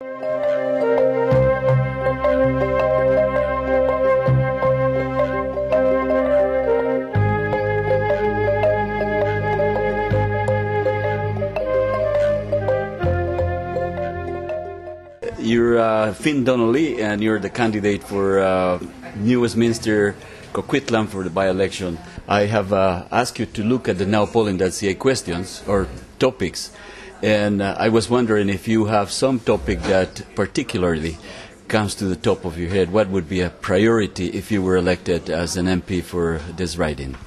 You're Finn Donnelly, and you're the candidate for New Westminster Coquitlam for the by-election. I have asked you to look at the nowpolling.ca questions or topics, and I was wondering if you have some topic that particularly comes to the top of your head. What would be a priority if you were elected as an MP for this riding?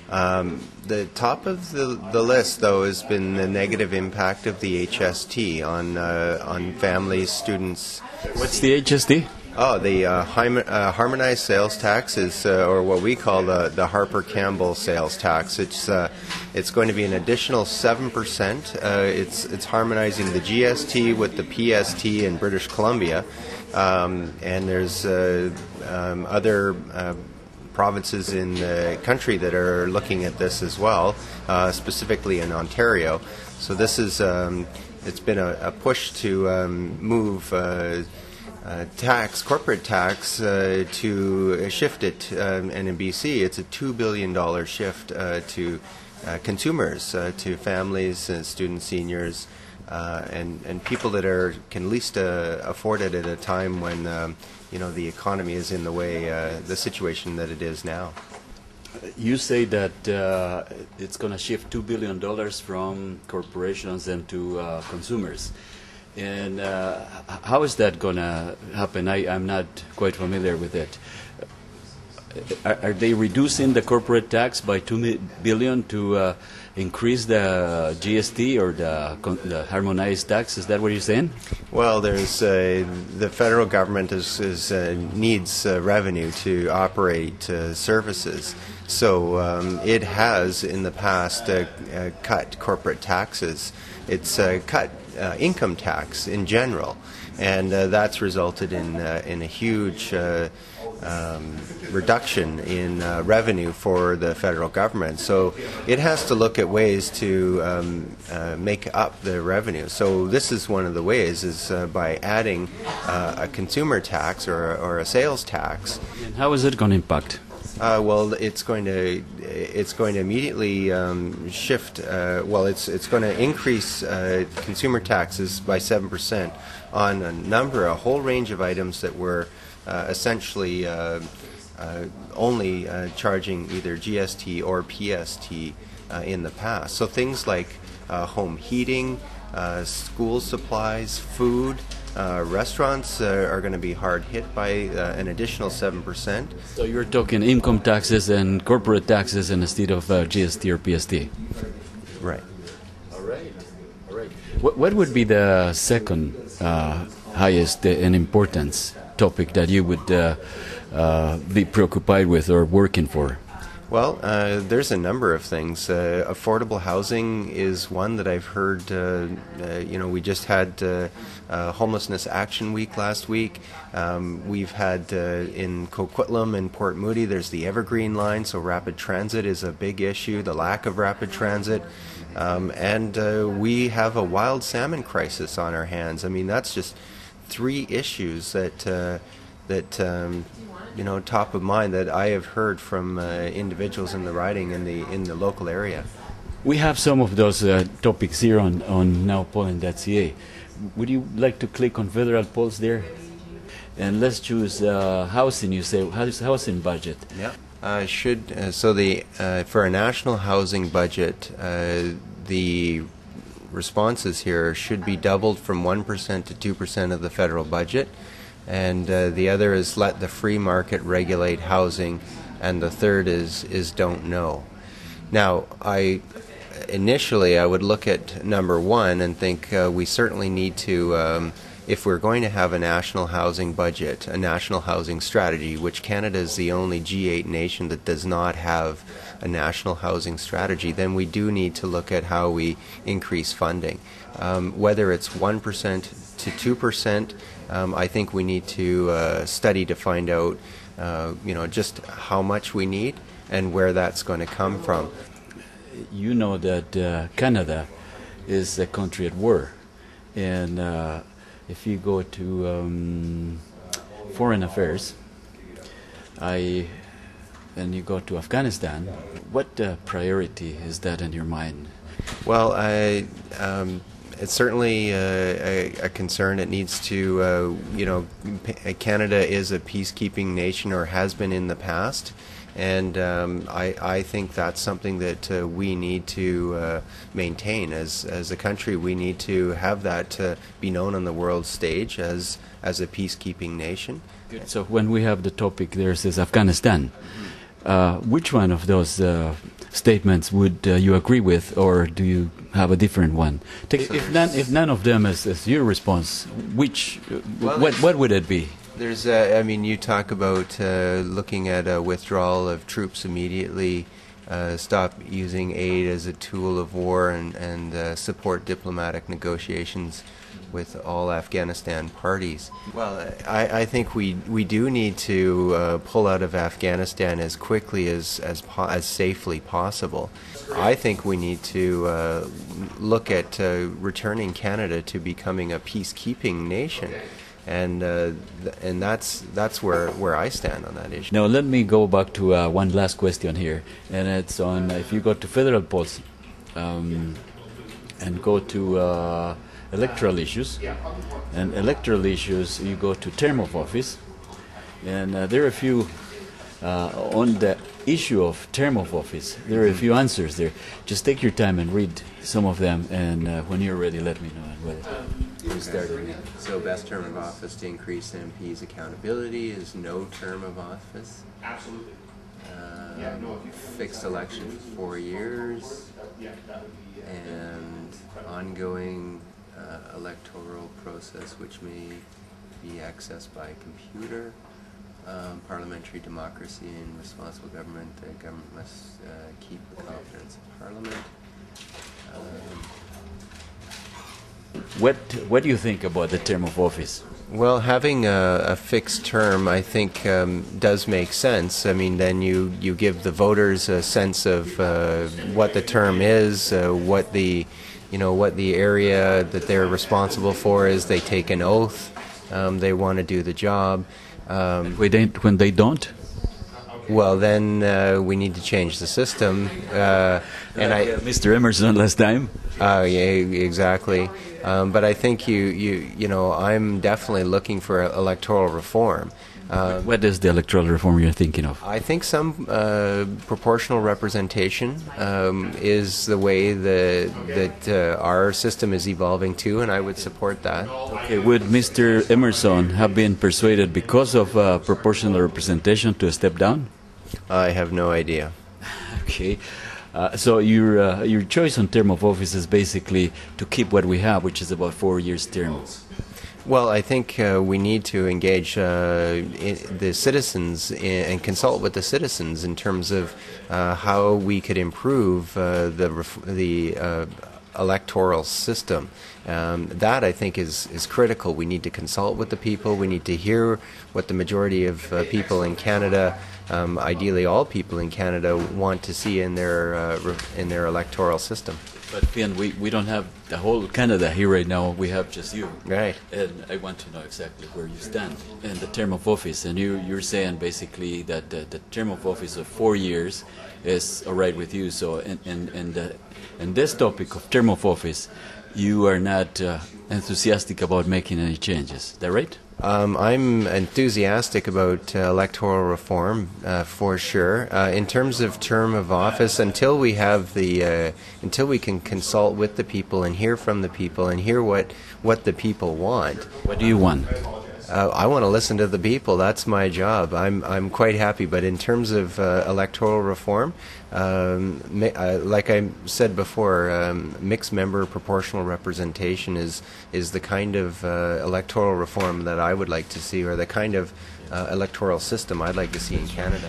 The top of the list, though, has been the negative impact of the HST on families, students. What's the HST? Oh, the harmonized sales tax is, or what we call the Harper-Campbell sales tax. It's going to be an additional 7%. It's harmonizing the GST with the PST in British Columbia, and there's other provinces in the country that are looking at this as well, specifically in Ontario. So this is it's been a push to move corporate tax to shift it, and in BC it's a $2 billion shift to consumers, to families, students, seniors, and people that can least afford it at a time when the economy is in the way, the situation that it is now. You say that it's going to shift $2 billion from corporations and to consumers. And how is that going to happen? I'm not quite familiar with it. Are they reducing the corporate tax by $2 billion to increase the GST or the harmonized tax? Is that what you're saying? Well, there's the federal government needs revenue to operate services. So it has in the past cut corporate taxes. It's cut income tax in general, and that's resulted in a huge reduction in revenue for the federal government. So it has to look at ways to make up the revenue. So this is one of the ways, is by adding a consumer tax or a sales tax. And how is it going to impact? Well, it's going to immediately shift. It's going to increase consumer taxes by 7% on a whole range of items that were essentially only charging either GST or PST in the past. So things like home heating, school supplies, food. Restaurants are going to be hard hit by an additional 7%. So you're talking income taxes and corporate taxes instead of GST or PST? Right. All right. What would be the second highest in importance topic that you would be preoccupied with or working for? Well, there's a number of things. Affordable housing is one that I've heard. We just had Homelessness Action Week last week. We've had in Coquitlam and Port Moody, there's the Evergreen line, so rapid transit is a big issue, the lack of rapid transit. And we have a wild salmon crisis on our hands. I mean, that's just three issues that top of mind that I have heard from individuals in the riding in the local area. We have some of those topics here on nowpolling.ca. Would you like to click on federal polls there? And let's choose housing. You say housing budget. Yeah. For a national housing budget, the responses here should be doubled from 1% to 2% of the federal budget. And the other is let the free market regulate housing, and the third is don't know. Now, initially I would look at number one and think we certainly need to, if we're going to have a national housing budget, a national housing strategy, which Canada is the only G8 nation that does not have a national housing strategy, then we do need to look at how we increase funding. Whether it's 1% to 2%, I think we need to study to find out, just how much we need and where that's going to come from. You know that Canada is a country at war, and if you go to foreign affairs, and you go to Afghanistan, what priority is that in your mind? Well, it's certainly a concern. It needs to, Canada is a peacekeeping nation, or has been in the past, and I think that's something that we need to maintain as a country. We need to have that be known on the world stage as a peacekeeping nation. Good. So when we have the topic there says Afghanistan, which one of those statements would you agree with, or do you have a different one? If none of them is your response, which what would it be? There's, you talk about looking at a withdrawal of troops immediately, stop using aid as a tool of war, and support diplomatic negotiations with all Afghanistan parties. Well, I think we do need to pull out of Afghanistan as quickly as safely possible. I think we need to look at returning Canada to becoming a peacekeeping nation. And that's where I stand on that issue. Now let me go back to one last question here, and it's on if you go to federal polls and go to electoral issues, and electoral issues you go to term of office, and there are a few on the issue of term of office. There are a few answers there. Just take your time and read some of them, and when you're ready, let me know. You started. So best term of office to increase MPs' accountability is no term of office. Absolutely. Fixed election for 4 years, and ongoing electoral process which may be accessed by computer. Parliamentary democracy and responsible government. The government must keep the confidence of Parliament. What do you think about the term of office? Well, having a fixed term, I think, does make sense. I mean, then you give the voters a sense of what the term is, what the area that they're responsible for is. They take an oath. They want to do the job. When they don't? Well, then we need to change the system. Mr. Emerson last time. Yeah, exactly. But I think I'm definitely looking for electoral reform. What is the electoral reform you're thinking of? I think some proportional representation is the way that our system is evolving too, and I would support that. Okay, would Mr. Emerson have been persuaded because of proportional representation to step down? I have no idea. Okay. So your choice on term of office is basically to keep what we have, which is about 4 years term. Well, I think we need to engage the citizens and consult with the citizens in terms of how we could improve the electoral system. That, I think, is critical. We need to consult with the people. We need to hear what the majority of people in Canada, ideally all people in Canada, want to see in their electoral system. But Finn, we don't have the whole Canada here right now. We have just you. Right. And I want to know exactly where you stand in the term of office. And you're saying basically that the term of office of 4 years is all right with you. So in this topic of term of office, you are not enthusiastic about making any changes. Is that right? I'm enthusiastic about electoral reform, for sure. In terms of term of office, until we can consult with the people and hear from the people and hear what the people want. What do you want? I want to listen to the people. That's my job. I'm quite happy. But in terms of electoral reform, like I said before, mixed member proportional representation is the kind of electoral reform that I would like to see, or the kind of electoral system I'd like to see in Canada.